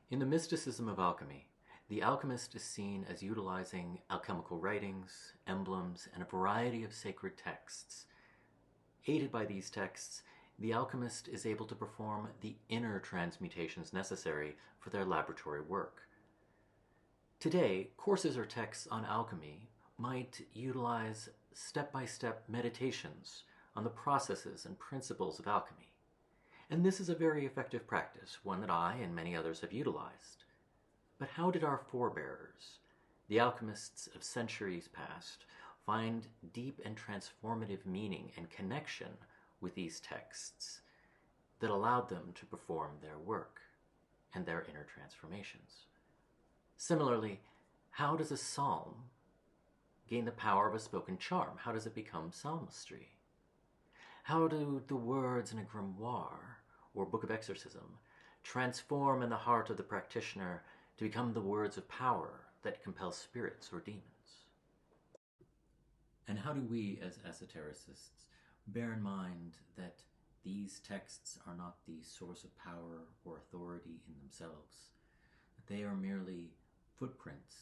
In the mysticism of alchemy, the alchemist is seen as utilizing alchemical writings, emblems, and a variety of sacred texts. Aided by these texts, the alchemist is able to perform the inner transmutations necessary for their laboratory work. Today, courses or texts on alchemy might utilize step-by-step meditations on the processes and principles of alchemy. And this is a very effective practice, one that I and many others have utilized. But how did our forebears, the alchemists of centuries past, find deep and transformative meaning and connection with these texts that allowed them to perform their work and their inner transformations? Similarly, how does a psalm gain the power of a spoken charm? How does it become psalmistry? How do the words in a grimoire or book of exorcism transform in the heart of the practitioner to become the words of power that compel spirits or demons? And how do we, as esotericists, bear in mind that these texts are not the source of power or authority in themselves, that they are merely footprints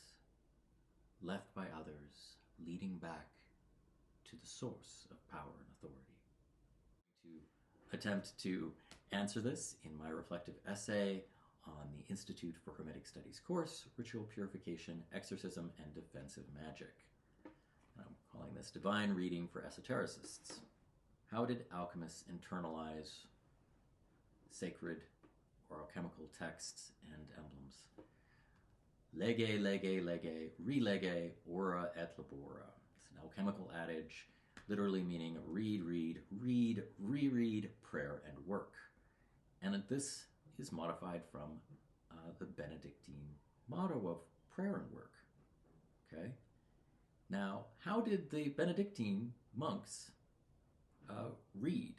left by others leading back to the source of power and authority? To attempt to answer this in my reflective essay on the Institute for Hermetic Studies course, Ritual Purification, Exorcism, and Defensive Magic. I'm calling this Divine Reading for Esotericists. How did alchemists internalize sacred or alchemical texts and emblems? Lege, lege, lege, relege, ora et labora. It's an alchemical adage, literally meaning read, read, read, reread, prayer, and work. And this is modified from the Benedictine motto of prayer and work. Okay? Now, how did the Benedictine monks read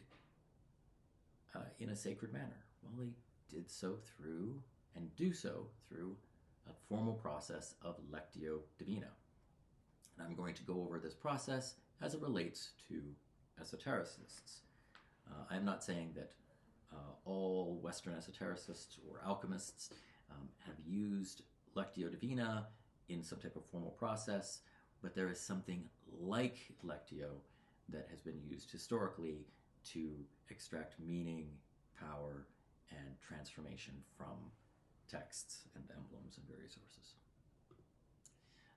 in a sacred manner? Well, they did so through, and do so through, a formal process of Lectio Divina. And I'm going to go over this process as it relates to esotericists. I'm not saying that all Western esotericists or alchemists have used Lectio Divina in some type of formal process, but there is something like Lectio that has been used historically to extract meaning, power, and transformation from texts and emblems and various sources.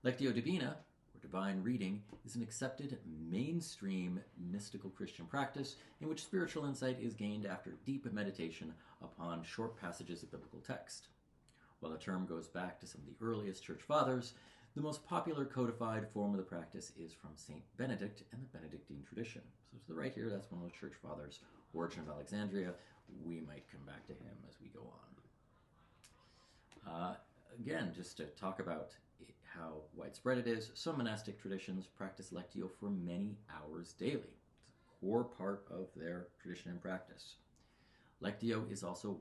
Lectio Divina, or divine reading, is an accepted mainstream mystical Christian practice in which spiritual insight is gained after deep meditation upon short passages of biblical text. While the term goes back to some of the earliest church fathers, the most popular codified form of the practice is from Saint Benedict and the Benedictine tradition. So to the right here, that's one of the church fathers, Origen of Alexandria. We might come back to him as we go on. Again, just to talk about how widespread it is, some monastic traditions practice Lectio for many hours daily. It's a core part of their tradition and practice. Lectio is also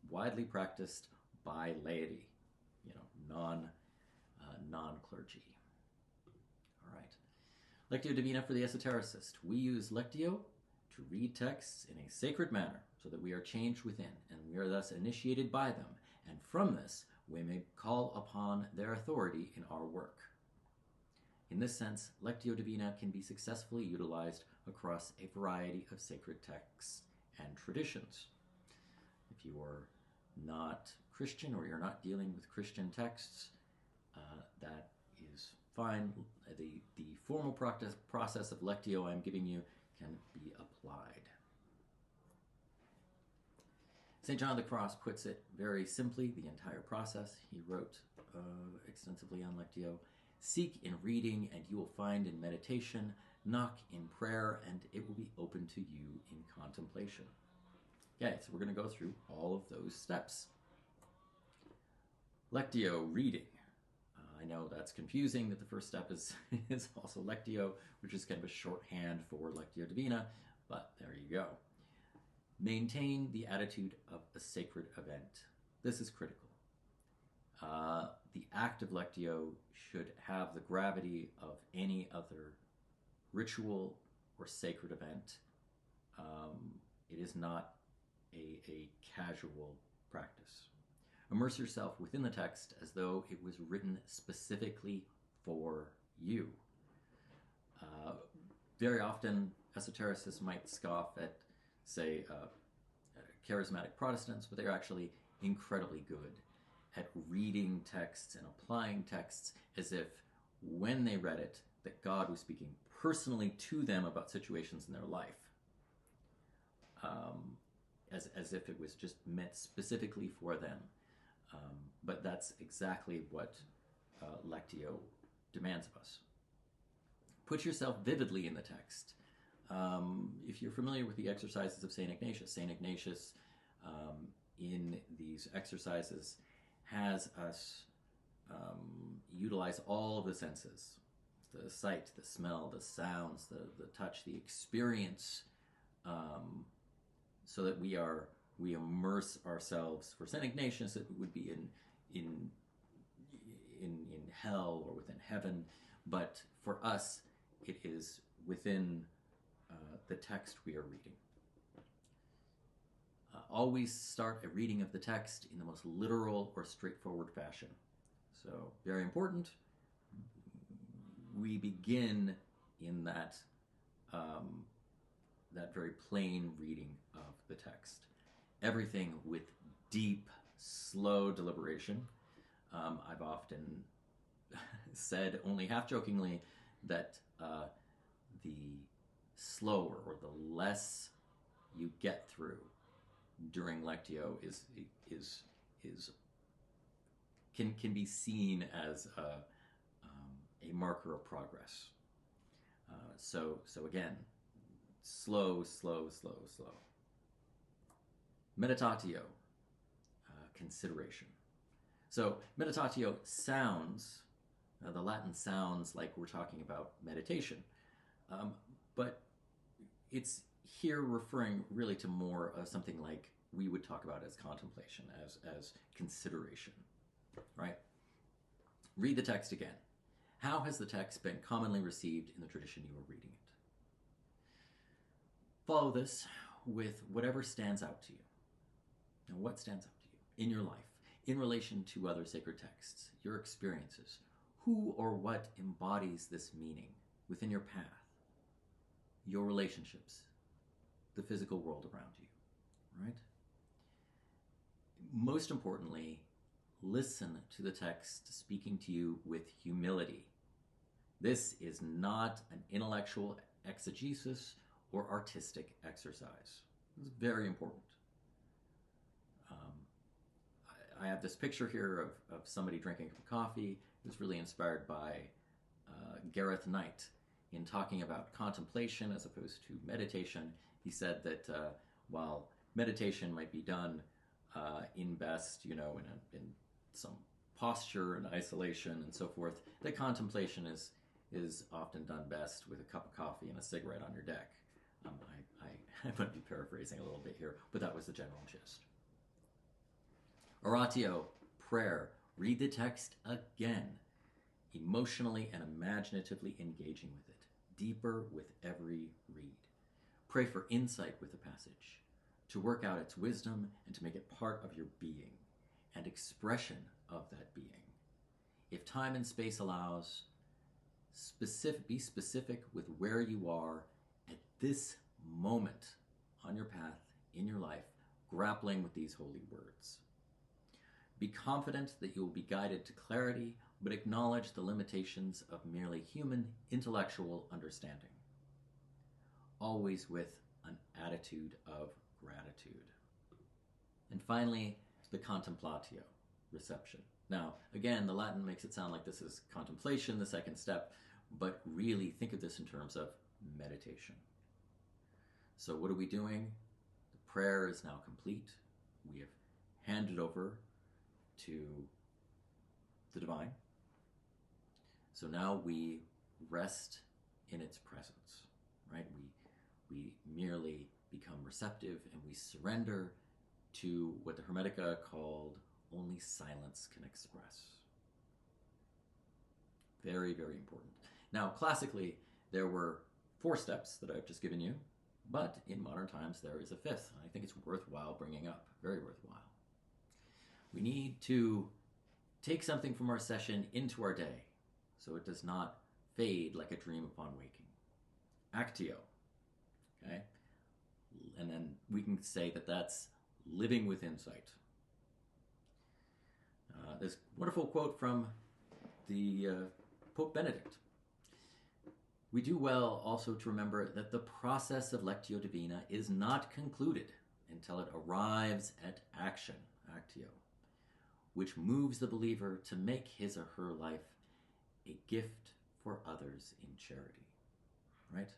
widely practiced by laity, non-clergy. All right. Lectio Divina for the esotericist. We use Lectio to read texts in a sacred manner so that we are changed within, and we are thus initiated by them, and from this we may call upon their authority in our work. In this sense, Lectio Divina can be successfully utilized across a variety of sacred texts and traditions. If you are not Christian or you're not dealing with Christian texts, that is fine. The formal process of Lectio I'm giving you can be applied. St. John of the Cross puts it very simply, the entire process. He wrote extensively on Lectio. Seek in reading, and you will find in meditation. Knock in prayer, and it will be open to you in contemplation. Okay, so we're going to go through all of those steps. Lectio, reading. I know that's confusing that the first step is also Lectio, which is kind of a shorthand for Lectio Divina, but there you go. Maintain the attitude of a sacred event. This is critical. The act of Lectio should have the gravity of any other ritual or sacred event. It is not a casual practice. Immerse yourself within the text as though it was written specifically for you. Very often, esotericists might scoff at, say, charismatic Protestants, but they're actually incredibly good at reading texts and applying texts as if when they read it, that God was speaking personally to them about situations in their life. As if it was just meant specifically for them. But that's exactly what Lectio demands of us. Put yourself vividly in the text. If you're familiar with the exercises of St. Ignatius in these exercises has us utilize all of the senses, the sight, the smell, the sounds, the touch, the experience, so that we immerse ourselves. For St. Ignatius, it would be in hell or within heaven, but for us, it is within the text we are reading. Always start a reading of the text in the most literal or straightforward fashion. So, very important. We begin in that very plain reading of the text. Everything with deep, slow deliberation. I've often said, only half jokingly, that the slower or the less you get through during Lectio can be seen as a marker of progress. So again, slow. Meditatio, consideration. So meditatio sounds, the Latin sounds like we're talking about meditation, but it's here referring really to more of something like we would talk about as contemplation, as consideration, right? Read the text again. How has the text been commonly received in the tradition you are reading it? Follow this with whatever stands out to you. Now, what stands out to you in your life, in relation to other sacred texts, your experiences? Who or what embodies this meaning within your path, your relationships, the physical world around you, right? Most importantly, listen to the text speaking to you with humility. This is not an intellectual exegesis or artistic exercise. It's very important. I have this picture here of somebody drinking a cup of coffee. It was really inspired by Gareth Knight in talking about contemplation as opposed to meditation. He said that while meditation might be done in best, in some posture and isolation and so forth, that contemplation is often done best with a cup of coffee and a cigarette on your deck. I might be paraphrasing a little bit here, but that was the general gist. Oratio, prayer. Read the text again, emotionally and imaginatively engaging with it, deeper with every read. Pray for insight with the passage, to work out its wisdom and to make it part of your being and expression of that being. If time and space allows, be specific with where you are at this moment on your path, in your life, grappling with these holy words. Be confident that you will be guided to clarity, but acknowledge the limitations of merely human intellectual understanding. Always with an attitude of gratitude. And finally, the contemplatio, reception. Now, again, the Latin makes it sound like this is contemplation, the second step, but really think of this in terms of meditation. So what are we doing? The prayer is now complete. We have handed over to the divine. So now we rest in its presence, right? We merely become receptive and we surrender to what the Hermetica called only silence can express. Very, very important. Now, classically, there were 4 steps that I've just given you, but in modern times there is a 5th, and I think it's worthwhile bringing up, very worthwhile. We need to take something from our session into our day so it does not fade like a dream upon waking. Actio. Okay? And then we can say that that's living with insight. This wonderful quote from the Pope Benedict. We do well also to remember that the process of Lectio Divina is not concluded until it arrives at action, actio, which moves the believer to make his or her life a gift for others in charity. Right?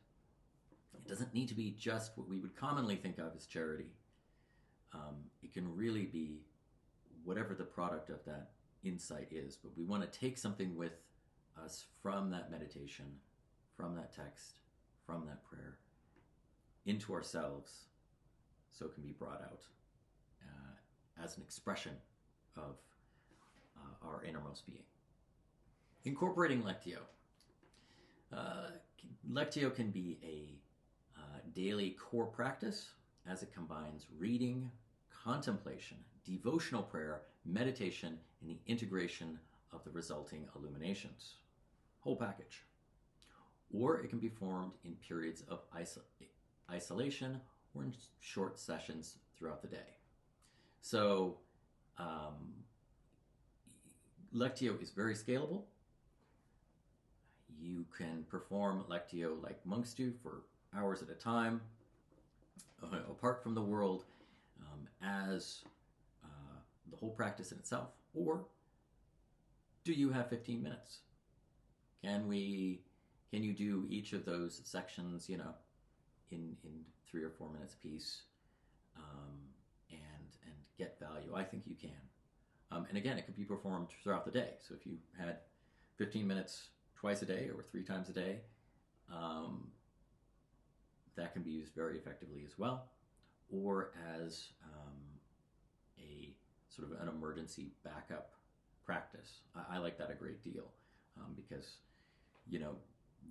It doesn't need to be just what we would commonly think of as charity. It can really be whatever the product of that insight is, but we want to take something with us from that meditation, from that text, from that prayer, into ourselves so it can be brought out as an expression of our innermost being. Incorporating Lectio. Lectio can be a daily core practice as it combines reading, contemplation, devotional prayer, meditation, and the integration of the resulting illuminations. Whole package. Or it can be formed in periods of isolation or in short sessions throughout the day. So, Lectio is very scalable. You can perform Lectio like monks do for hours at a time, apart from the world, as the whole practice in itself. Or do you have 15 minutes? Can you do each of those sections, in 3 or 4 minutes apiece, and get value? I think you can. And again, it could be performed throughout the day. So if you had 15 minutes twice a day or 3 times a day, that can be used very effectively as well, or as a sort of an emergency backup practice. I like that a great deal because,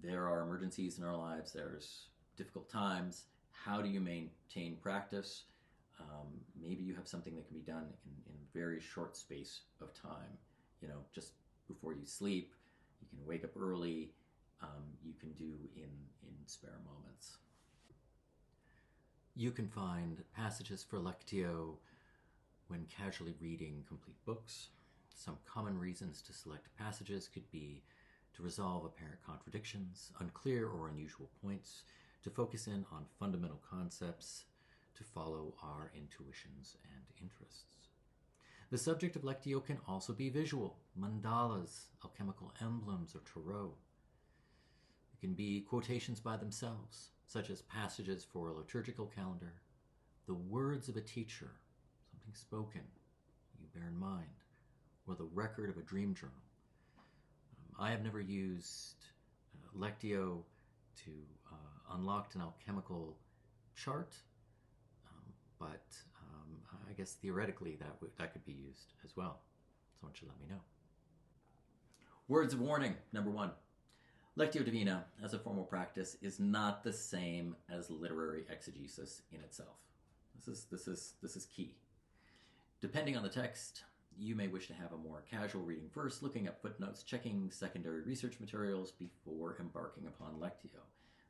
there are emergencies in our lives. There's difficult times. How do you maintain practice? Maybe you have something that can be done in a very short space of time, just before you sleep. You can wake up early. You can do in spare moments. You can find passages for Lectio when casually reading complete books. Some common reasons to select passages could be to resolve apparent contradictions, unclear or unusual points, to focus in on fundamental concepts, to follow our intuitions and interests. The subject of Lectio can also be visual, mandalas, alchemical emblems, or tarot. It can be quotations by themselves, such as passages for a liturgical calendar, the words of a teacher, something spoken you bear in mind, or the record of a dream journal. I have never used Lectio to unlock an alchemical chart, but I guess theoretically that could be used as well. Someone should let me know. Words of warning, number 1. Lectio Divina, as a formal practice, is not the same as literary exegesis in itself. This is key. Depending on the text, you may wish to have a more casual reading first, looking up footnotes, checking secondary research materials before embarking upon Lectio.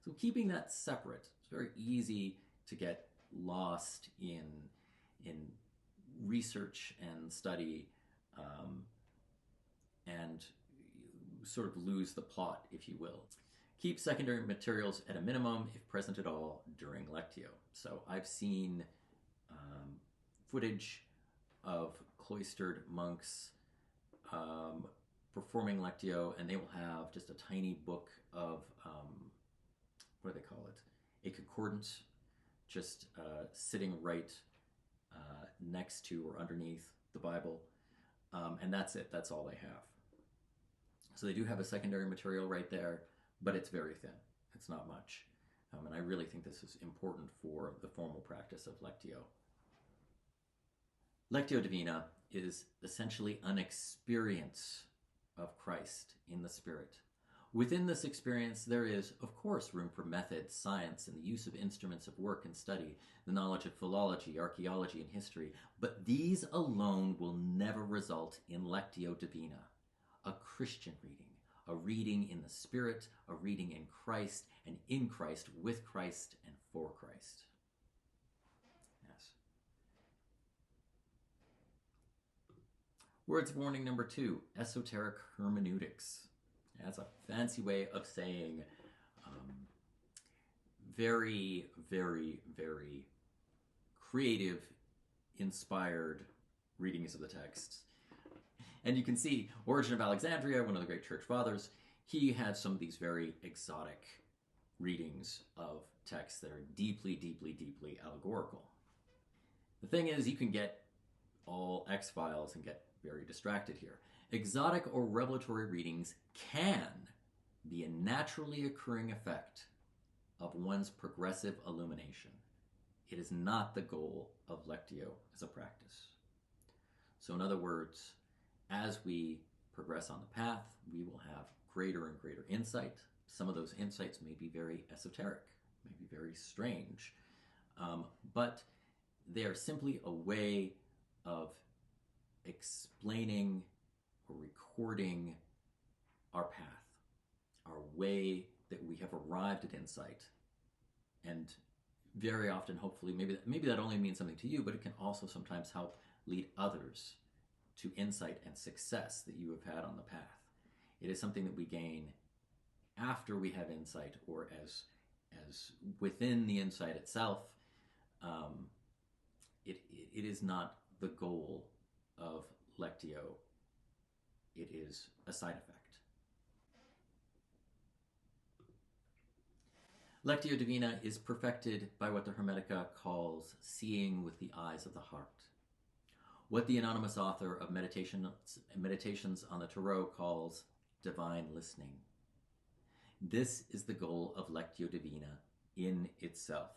So keeping that separate, it's very easy to get lost in research and study, and sort of lose the plot, if you will. Keep secondary materials at a minimum, if present at all, during Lectio. So I've seen footage of cloistered monks performing Lectio, and they will have just a tiny book of, what do they call it? A concordance, just sitting right next to or underneath the Bible. And that's it. That's all they have. So they do have a secondary material right there, but it's very thin. It's not much. And I really think this is important for the formal practice of Lectio. Lectio Divina is essentially an experience of Christ in the Spirit, Within this experience, there is, of course, room for method, science, and the use of instruments of work and study, the knowledge of philology, archaeology, and history, but these alone will never result in Lectio Divina, a Christian reading, a reading in the Spirit, a reading in Christ, and in Christ, with Christ, and for Christ. Yes. Words of warning number 2, esoteric hermeneutics. That's a fancy way of saying very, very, very creative, inspired readings of the text. And you can see Origen of Alexandria, one of the great church fathers, he had some of these very exotic readings of texts that are deeply, deeply, deeply allegorical. The thing is, you can get all X-Files and get very distracted here. Exotic or revelatory readings can be a naturally occurring effect of one's progressive illumination. It is not the goal of Lectio as a practice. So in other words, as we progress on the path, we will have greater and greater insight. Some of those insights may be very esoteric, may be very strange, but they are simply a way of explaining or recording our path, our way that we have arrived at insight. And very often, hopefully, maybe that only means something to you, but it can also sometimes help lead others to insight and success that you have had on the path. It is something that we gain after we have insight, or as within the insight itself. It is not the goal of Lectio. It is a side effect. Lectio Divina is perfected by what the Hermetica calls seeing with the eyes of the heart. What the anonymous author of Meditations on the Tarot calls divine listening. This is the goal of Lectio Divina in itself.